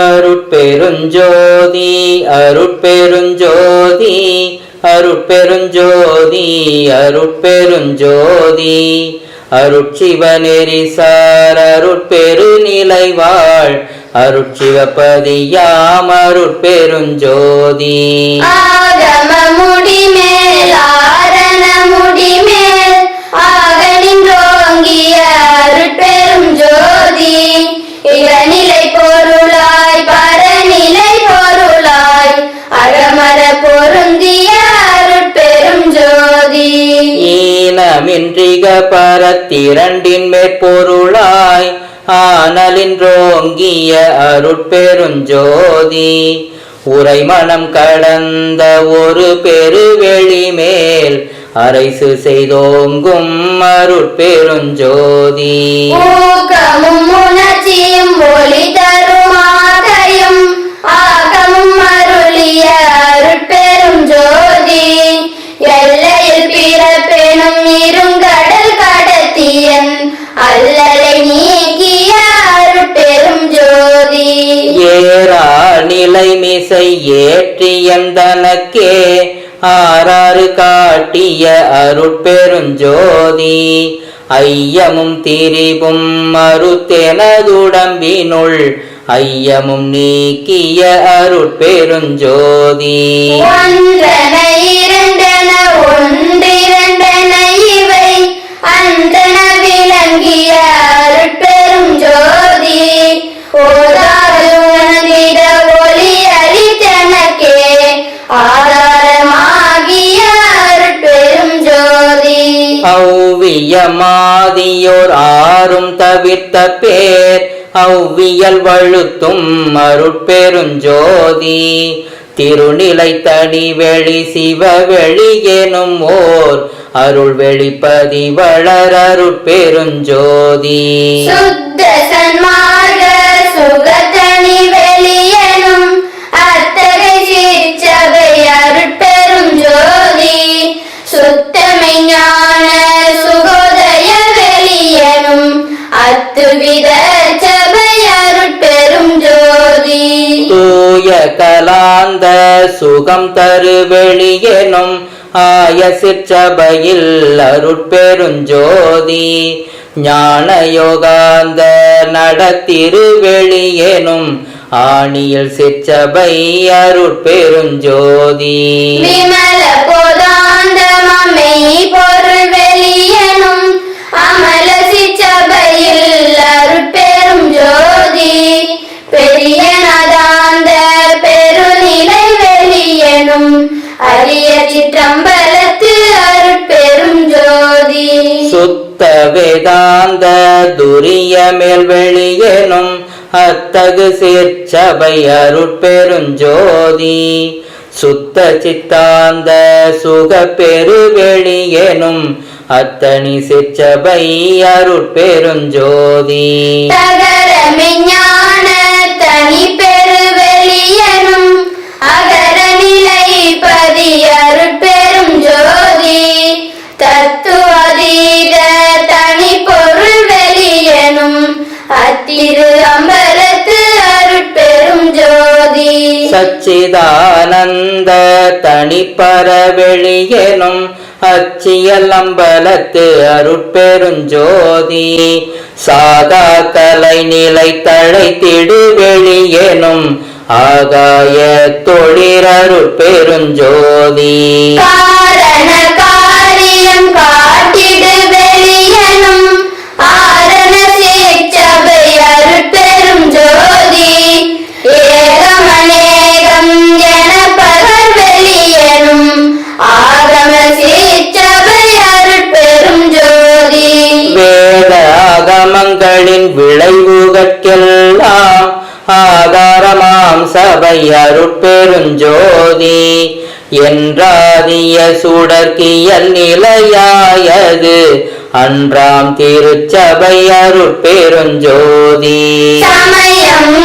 அருட்பெருஞ்சோதி அருட்பெருஞ்சோதி அருட்பெருஞ்சோதி அருட்பெருஞ்சோதி அருட்சிவநெறிசார் அருட்பெருநிலைவாழ் அருட்சிவபதியாம் அருட்பெருஞ்சோதி. ஆகம முடிமேல் ஆரண முடிமேல் ஆக நின்றோங்கிய அருட்பெருஞ்சோதி. இகநிலை பொருளாய் பரநிலை பொருளாய் அகமர பொருந்திய அருட்பெருஞ்சோதி. ஈனமின்றிக பரத்திரண்டின் மேற்பொருளாய் ஆனலின்றோங்கிய அருட்பெருஞ்சோதி. உரைமனம் கடந்த ஒரு பெருவெளி மேல் அரைசு செய்தோங்கும் அருட்பெருஞ்சோதி. ஊக்கமும் உணர்ச்சியும் ஒளி தருமாதையும் ஆகமும் அருளிய அருட்பெருஞ்சோதி. எல்லையில் பிறப்பெனும் இருங்கடல் கடத்தியன் அல்லலை நீக்கிய அருட்பெருஞ்சோதி. ஏரா நிலை மிசை ஏற்றியந்தனக்கே ஆறாறு காட்டிய அருட்பெருஞ்சோதி. ஐயமும் திரிவும் மறுத்தெனதுடம்பினுள் ஐயமும் நீக்கிய அருட்பெருஞ்சோதி. ஒன்றன இரண்டன ஒன்றிரண்டன இவை அந்தன விளங்கிய அருட்பெருஞ்சோதி. ஓதாது உணர்ந்திட ஒளி அளித்தனக்கே ஆதாரமாகிய அருட்பெருஞ்சோதி. ஔவியமாதியோர் ஆறும் தவிர்த்த பேர் ஔவியல் வழுத்தும் அருட்பெருஞ்சோதி. திருநிலை தனி வெளி சிவவெளி எனும் ஓர் அருள் வெளிப்பதி வளர் அருட்பெருஞ்சோதி. சுத்த சன்மார்க்க சுகத்தனி வெளியனும் அத்தகை சீர்ச்சபை அருட்பெருஞ்சோதி. சுத்தமை ஞான சுகோதய வெளியனும் அத்துவித சபை அருட்பெருஞ்சோதி. தூய கலாந்த சுகம் தரு வெளியெனும் ஆய சிற்சபையில் அருட்பெருஞ்சோதி. ஞான யோகாந்த நடத்திருவெளியெனும் ஆணியில் சிற்சபை அருட்பெருஞ்சோதி. விமல போதாந்தமே பொருள் வெளியனும் அமல சிற்சபையில் அருட்பெருஞ்சோதி. பெரிய நதாந்த பெருநிலை வெளியனும் அரிய சிற்றம்பலத்து அருட்பெருஞ்சோதி. சுத்த வேதாந்த துரிய மேல்வெளியெனும் அத்தகு சிற்சபை அருட்பெருஞ்சோதி. சுத்த சித்தாந்த சுக பெருவெளியெனும் அத்தனி சிற்சபை அருட்பெருஞ்சோதி. தகர மெஞ்ஞான தனி பெருவெளியனும் அகர நிலை பதி அருட்பெருஞ்சோதி. தத்துவதீத தனி பொருள் வெளியனும் அத்திரு அம்பலத்து அருட்பெருஞ்சோதி. சச்சிதானந்த தனிப்பர வெளியெனும் அச்சியல் அம்பலத்து அருட்பெருஞ்சோதி. சாதா கலை நிலை தழைத்திடு வெளியெனும் ஆகாய தொழிற் அருட்பெருஞ்சோதி. காரண காரியம் காட்டிடு வெளியனும் ஆரண சிற்சபை அருட்பெருஞ்சோதி. ஏகமநேகம் என பகர் வெளியனும் ஆகம சிற்சபை அருட்பெருஞ்சோதி. வேத ஆகமங்களின் விளைவுகட்கெல்லாம் ஆதாரமாம் சபை அருட்பெருஞ்சோதி. என்றாதிய சுடர்க்கியல் நிலையாயது அன்றாம் திருச்சபை அருட்பெருஞ்சோதி. சமயம்